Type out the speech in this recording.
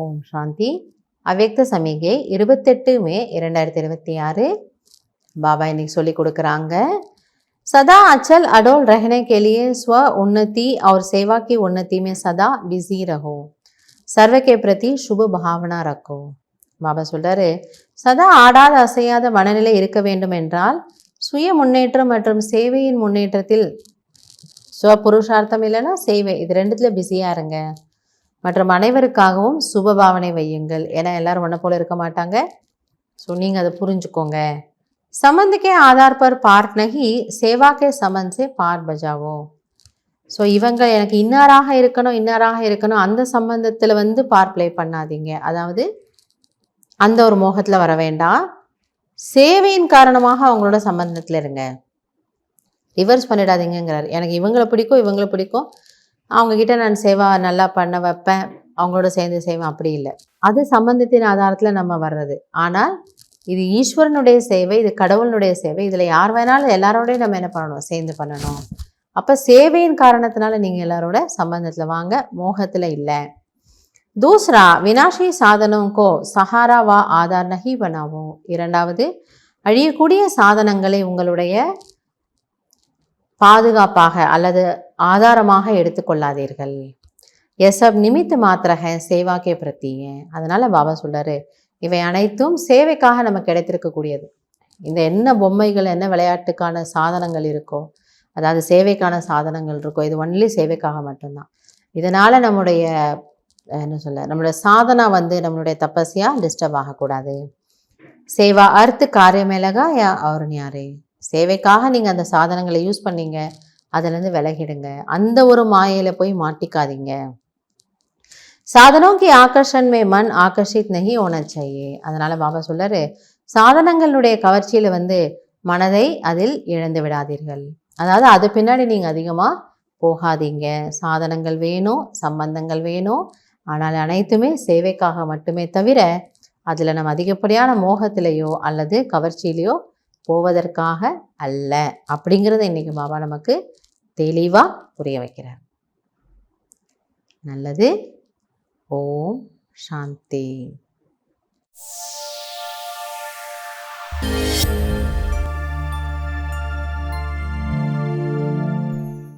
ஓம் சாந்தி. அவ்யக்த சமிகை 28 மே 2026. பாபா இன்னைக்கு சொல்லி கொடுக்குறாங்க. सदा अचल अडोल रहने के लिए स्व उन्नति और सेवा की उन्नति में सदा बिजी रहो. सर्व के प्रति शुभ भावना रखो. பாபா சொல்றாரு, சதா ஆடாத அசையாத மனநிலை இருக்க வேண்டும் என்றால் சுய முன்னேற்றம் மற்றும் சேவையின் முன்னேற்றத்தில் புருஷார்த்தம் இல்லைன்னா சேவை, இது ரெண்டுத்துல பிஸியா இருங்க. மற்றும் அனைவருக்காகவும் சுப பாவனை வையுங்கள். ஏன்னா எல்லாரும் ஒன்றை போல இருக்க மாட்டாங்க. ஸோ நீங்கள் அதை புரிஞ்சுக்கோங்க. संबंध के आधार पर पार्ट नहीं, सेवा के संबंध से पार्ट बजावो. ஸோ இவங்க எனக்கு இன்னாராக இருக்கணும் அந்த சம்பந்தத்தில் பார்ட் ப்ளே பண்ணாதீங்க. அதாவது அந்த ஒரு மோகத்தில் வர வேண்டாம். சேவையின் காரணமாக அவங்களோட சம்பந்தத்தில் இருங்க. ரிவர்ஸ் பண்ணிடாதீங்கிறார். எனக்கு இவங்களை பிடிக்கும், அவங்கக்கிட்ட நான் சேவா நல்லா பண்ண வைப்பேன், அவங்களோட சேர்ந்து செய்வேன், அப்படி இல்லை. அது சம்பந்தத்தின் ஆதாரத்தில் நம்ம வர்றது. ஆனால் இது ஈஸ்வரனுடைய சேவை, இது கடவுளுடைய சேவை. இதில் யார் வேணாலும் எல்லாரோடையும் நம்ம என்ன பண்ணணும், சேர்ந்து பண்ணணும். அப்போ சேவையின் காரணத்தினால நீங்கள் எல்லாரோட சம்பந்தத்தில் வாங்க, மோகத்தில் இல்லை. दूसरा, विनाशी साधनों को सहारा व आधार नहीं बनावो. இரண்டாவது, அழியக்கூடிய சாதனங்களை உங்களுடைய பாதுகாப்பாக அல்லது ஆதாரமாக எடுத்துக்கொள்ளாதீர்கள். ये सब निमित्त मात्र है सेवा के प्रति. அதனால பாபா சொல்றாரு, இவை அனைத்தும் சேவைக்காக நமக்கு கிடைத்திருக்கக்கூடியது. இந்த என்ன பொம்மைகள், என்ன விளையாட்டுக்கான சாதனங்கள் இருக்கோ, அதாவது சேவைக்கான சாதனங்கள் இருக்கோ, இது ஒன்லி சேவைக்காக மட்டும்தான். இதனால் நம்மளுடைய நம்மளுடைய சாதனா நம்மளுடைய தபஸ்யா டிஸ்டர்ப் ஆகக்கூடாது. சேவா அர்த்த காரியமேலகா யா அவர்னியாரே. சேவைக்காக நீங்கள் அந்த சாதனங்களை யூஸ் பண்ணீங்க, அதுலேருந்து விலகிடுங்க. அந்த ஒரு மாயையில் போய் மாட்டிக்காதீங்க. சாதனோं की आकर्षण में मन आकर्षित नहीं होना चाहिए. அதனால பாபா சொல்றாரு, சாதனங்களுடைய கவர்ச்சியில் மனதை அதில் இழந்து விடாதீர்கள். அதாவது அது பின்னாடி நீங்கள் அதிகமாக போகாதீங்க. சாதனங்கள் வேணும், சம்பந்தங்கள் வேணும், ஆனால் அனைத்துமே சேவைக்காக மட்டுமே தவிர அதில் நம்ம அதிகப்படியான மோகத்திலேயோ அல்லது கவர்ச்சியிலையோ போவதற்காக அல்ல. அப்படிங்கிறத இன்றைக்கி பாபா நமக்கு தெளிவாக புரிய வைக்கிறார். நல்லது. ஓம் சாந்தி.